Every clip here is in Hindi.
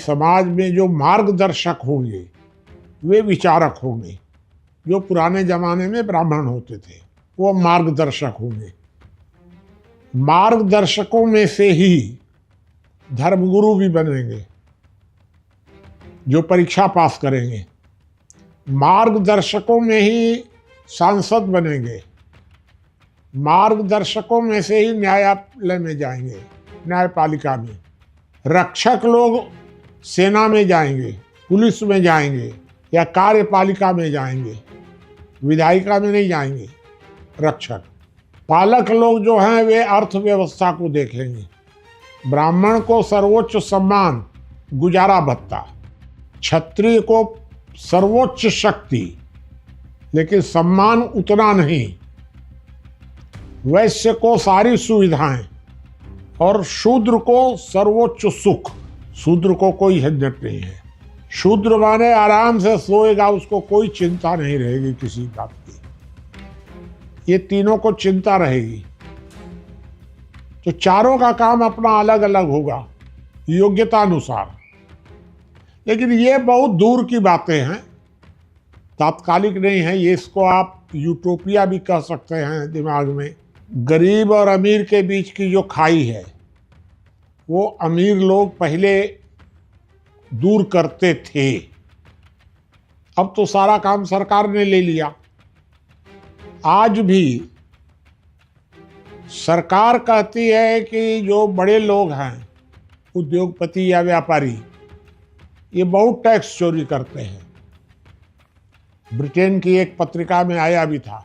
समाज में जो मार्गदर्शक होंगे वे विचारक होंगे। जो पुराने जमाने में ब्राह्मण होते थे वो मार्गदर्शक होंगे। मार्गदर्शकों में से ही धर्मगुरु भी बनेंगे जो परीक्षा पास करेंगे। मार्गदर्शकों में ही सांसद बनेंगे। मार्गदर्शकों में से ही न्यायालय में जाएंगे, न्यायपालिका में। रक्षक लोग सेना में जाएंगे, पुलिस में जाएंगे या कार्यपालिका में जाएंगे, विधायिका में नहीं जाएंगे। रक्षक पालक लोग जो हैं वे अर्थव्यवस्था को देखेंगे। ब्राह्मण को सर्वोच्च सम्मान गुजारा भत्ता, क्षत्रिय को सर्वोच्च शक्ति लेकिन सम्मान उतना नहीं, वैश्य को सारी सुविधाएं और शूद्र को सर्वोच्च सुख। शूद्र को कोई झंझट नहीं है। शूद्र माने आराम से सोएगा, उसको कोई चिंता नहीं रहेगी किसी बात की। ये तीनों को चिंता रहेगी। तो चारों का काम अपना अलग अलग होगा योग्यता अनुसार। लेकिन ये बहुत दूर की बातें हैं, तात्कालिक नहीं है ये। इसको आप यूटोपिया भी कह सकते हैं दिमाग में। गरीब और अमीर के बीच की जो खाई है वो अमीर लोग पहले दूर करते थे। अब तो सारा काम सरकार ने ले लिया। आज भी सरकार कहती है कि जो बड़े लोग हैं, उद्योगपति या व्यापारी, ये बहुत टैक्स चोरी करते हैं। ब्रिटेन की एक पत्रिका में आया भी था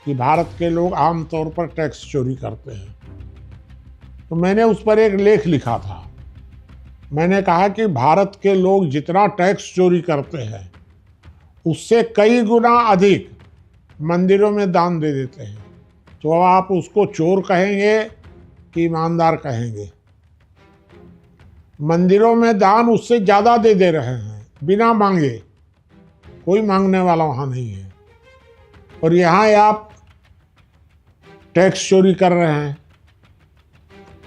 कि भारत के लोग आमतौर पर टैक्स चोरी करते हैं। तो मैंने उस पर एक लेख लिखा था। मैंने कहा कि भारत के लोग जितना टैक्स चोरी करते हैं उससे कई गुना अधिक मंदिरों में दान दे देते हैं। तो अब आप उसको चोर कहेंगे कि ईमानदार कहेंगे? मंदिरों में दान उससे ज़्यादा दे रहे हैं बिना मांगे। कोई मांगने वाला वहाँ नहीं है। और यहाँ आप टैक्स चोरी कर रहे हैं।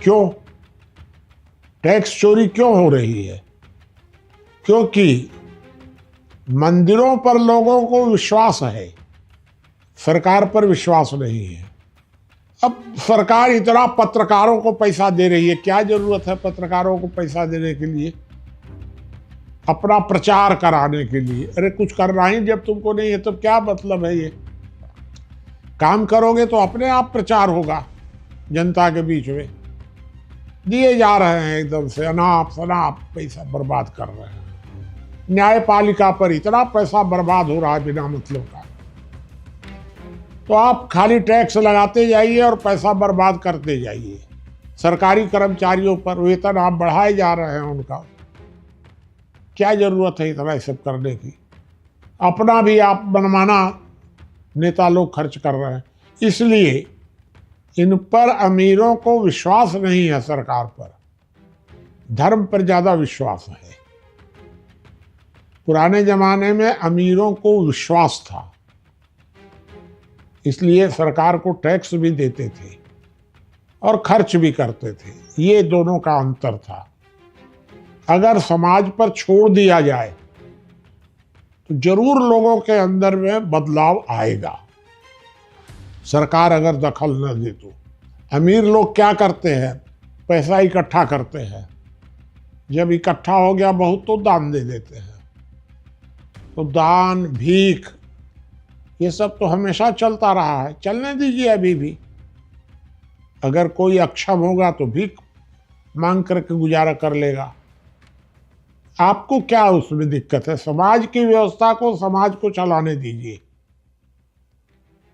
क्यों? टैक्स चोरी क्यों हो रही है? क्योंकि मंदिरों पर लोगों को विश्वास है, सरकार पर विश्वास नहीं है। अब सरकार इतना पत्रकारों को पैसा दे रही है, क्या जरूरत है पत्रकारों को पैसा देने के लिए? अपना प्रचार कराने के लिए। अरे कुछ करना ही जब तुमको नहीं है तो क्या मतलब है? ये काम करोगे तो अपने आप प्रचार होगा जनता के बीच में। दिए जा रहे हैं एकदम से अनाप शनाप पैसा बर्बाद कर रहे हैं। न्यायपालिका पर इतना पैसा बर्बाद हो रहा है बिना मतलब का। तो आप खाली टैक्स लगाते जाइए और पैसा बर्बाद करते जाइए। सरकारी कर्मचारियों पर वेतन आप बढ़ाए जा रहे हैं उनका। क्या जरूरत है इतना सब करने की? अपना भी आप मनमाना नेता लोग खर्च कर रहे हैं। इसलिए इन पर अमीरों को विश्वास नहीं है, सरकार पर। धर्म पर ज्यादा विश्वास है। पुराने जमाने में अमीरों को विश्वास था, इसलिए सरकार को टैक्स भी देते थे और खर्च भी करते थे। ये दोनों का अंतर था। अगर समाज पर छोड़ दिया जाए तो जरूर लोगों के अंदर में बदलाव आएगा, सरकार अगर दखल न दे तो। अमीर लोग क्या करते हैं? पैसा इकट्ठा करते हैं। जब इकट्ठा हो गया बहुत तो दान दे देते हैं। तो दान, भीख, ये सब तो हमेशा चलता रहा है, चलने दीजिए अभी भी। अगर कोई अक्षम होगा तो भीख मांग करके गुजारा कर लेगा। आपको क्या उसमें दिक्कत है? समाज की व्यवस्था को समाज को चलाने दीजिए।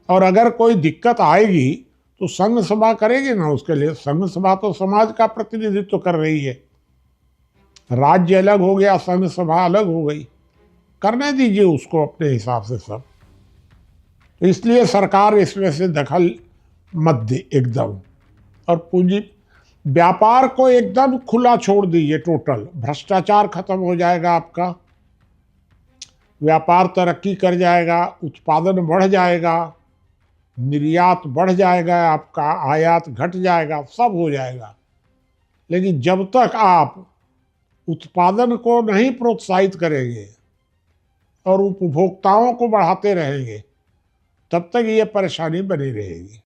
और अगर कोई दिक्कत आएगी तो संघ सभा करेगी ना उसके लिए। संघ सभा तो समाज का प्रतिनिधित्व कर रही है। राज्य अलग हो गया, संघ सभा अलग हो गई। करने दीजिए उसको अपने हिसाब से सब। तो इसलिए सरकार इसमें से दखल मत दे एकदम। और पूंजी व्यापार को एकदम खुला छोड़ दीजिए टोटल। भ्रष्टाचार खत्म हो जाएगा आपका, व्यापार तरक्की कर जाएगा, उत्पादन बढ़ जाएगा, निर्यात बढ़ जाएगा, आपका आयात घट जाएगा, सब हो जाएगा। लेकिन जब तक आप उत्पादन को नहीं प्रोत्साहित करेंगे और उपभोक्ताओं को बढ़ाते रहेंगे, तब तक ये परेशानी बनी रहेगी।